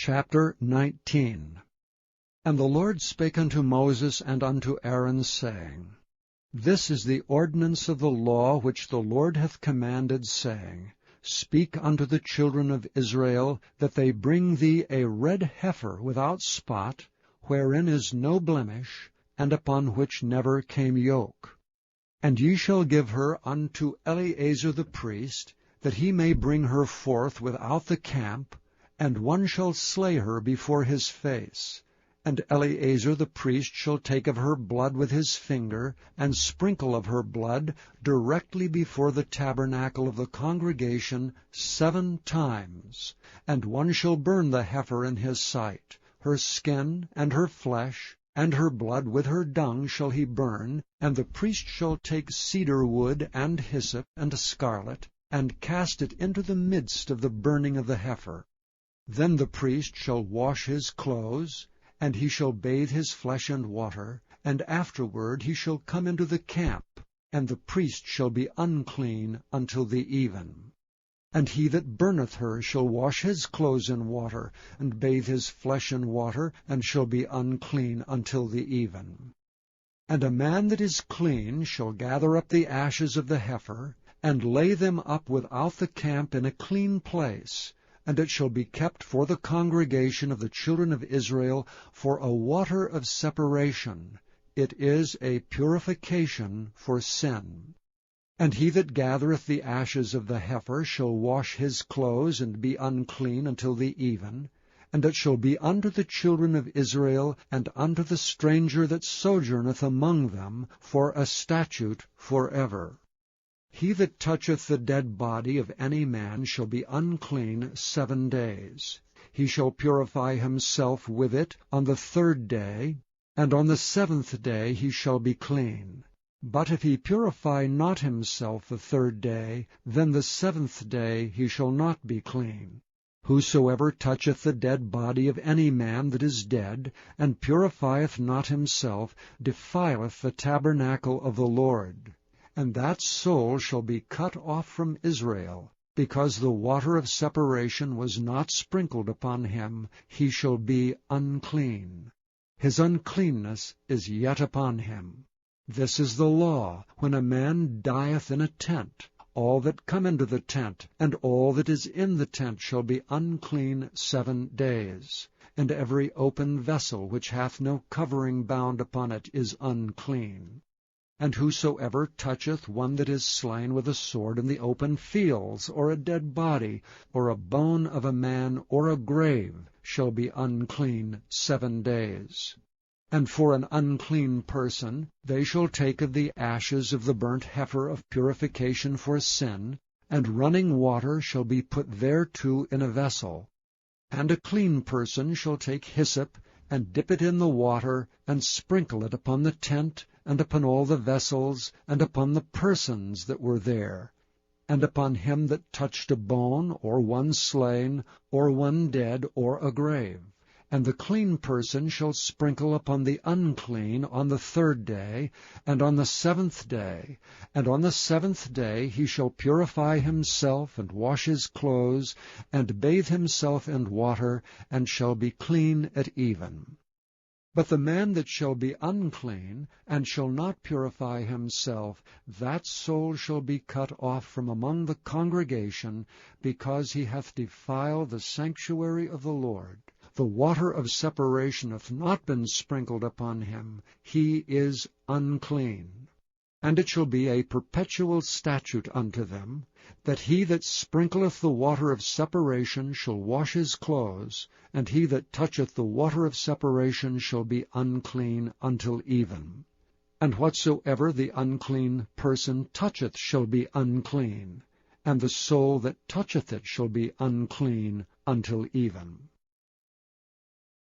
Chapter 19. And the Lord spake unto Moses and unto Aaron, saying, This is the ordinance of the law which the Lord hath commanded, saying, Speak unto the children of Israel, that they bring thee a red heifer without spot, wherein is no blemish, and upon which never came yoke. And ye shall give her unto Eleazar the priest, that he may bring her forth without the camp, and one shall slay her before his face. And Eleazar the priest shall take of her blood with his finger, and sprinkle of her blood directly before the tabernacle of the congregation 7 times. And one shall burn the heifer in his sight. Her skin and her flesh and her blood with her dung shall he burn. And the priest shall take cedar wood and hyssop and scarlet, and cast it into the midst of the burning of the heifer. Then the priest shall wash his clothes, and he shall bathe his flesh in water, and afterward he shall come into the camp, and the priest shall be unclean until the even. And he that burneth her shall wash his clothes in water, and bathe his flesh in water, and shall be unclean until the even. And a man that is clean shall gather up the ashes of the heifer, and lay them up without the camp in a clean place, and it shall be kept for the congregation of the children of Israel for a water of separation. It is a purification for sin. And he that gathereth the ashes of the heifer shall wash his clothes, and be unclean until the even. And it shall be unto the children of Israel, and unto the stranger that sojourneth among them, for a statute forever. He that toucheth the dead body of any man shall be unclean 7 days. He shall purify himself with it on the 3rd day, and on the 7th day he shall be clean. But if he purify not himself the 3rd day, then the 7th day he shall not be clean. Whosoever toucheth the dead body of any man that is dead, and purifieth not himself, defileth the tabernacle of the Lord. And that soul shall be cut off from Israel, because the water of separation was not sprinkled upon him. He shall be unclean. His uncleanness is yet upon him. This is the law, when a man dieth in a tent. All that come into the tent, and all that is in the tent, shall be unclean 7 days. And every open vessel which hath no covering bound upon it is unclean. And whosoever toucheth one that is slain with a sword in the open fields, or a dead body, or a bone of a man, or a grave, shall be unclean 7 days. And for an unclean person they shall take of the ashes of the burnt heifer of purification for sin, and running water shall be put thereto in a vessel. And a clean person shall take hyssop, and dip it in the water, and sprinkle it upon the tent, and upon all the vessels, and upon the persons that were there, and upon him that touched a bone, or one slain, or one dead, or a grave. And the clean person shall sprinkle upon the unclean on the 3rd day, and on the 7th day. And on the 7th day he shall purify himself, and wash his clothes, and bathe himself in water, and shall be clean at even. But the man that shall be unclean, and shall not purify himself, that soul shall be cut off from among the congregation, because he hath defiled the sanctuary of the Lord. The water of separation hath not been sprinkled upon him. He is unclean. And it shall be a perpetual statute unto them, that he that sprinkleth the water of separation shall wash his clothes, and he that toucheth the water of separation shall be unclean until even. And whatsoever the unclean person toucheth shall be unclean, and the soul that toucheth it shall be unclean until even.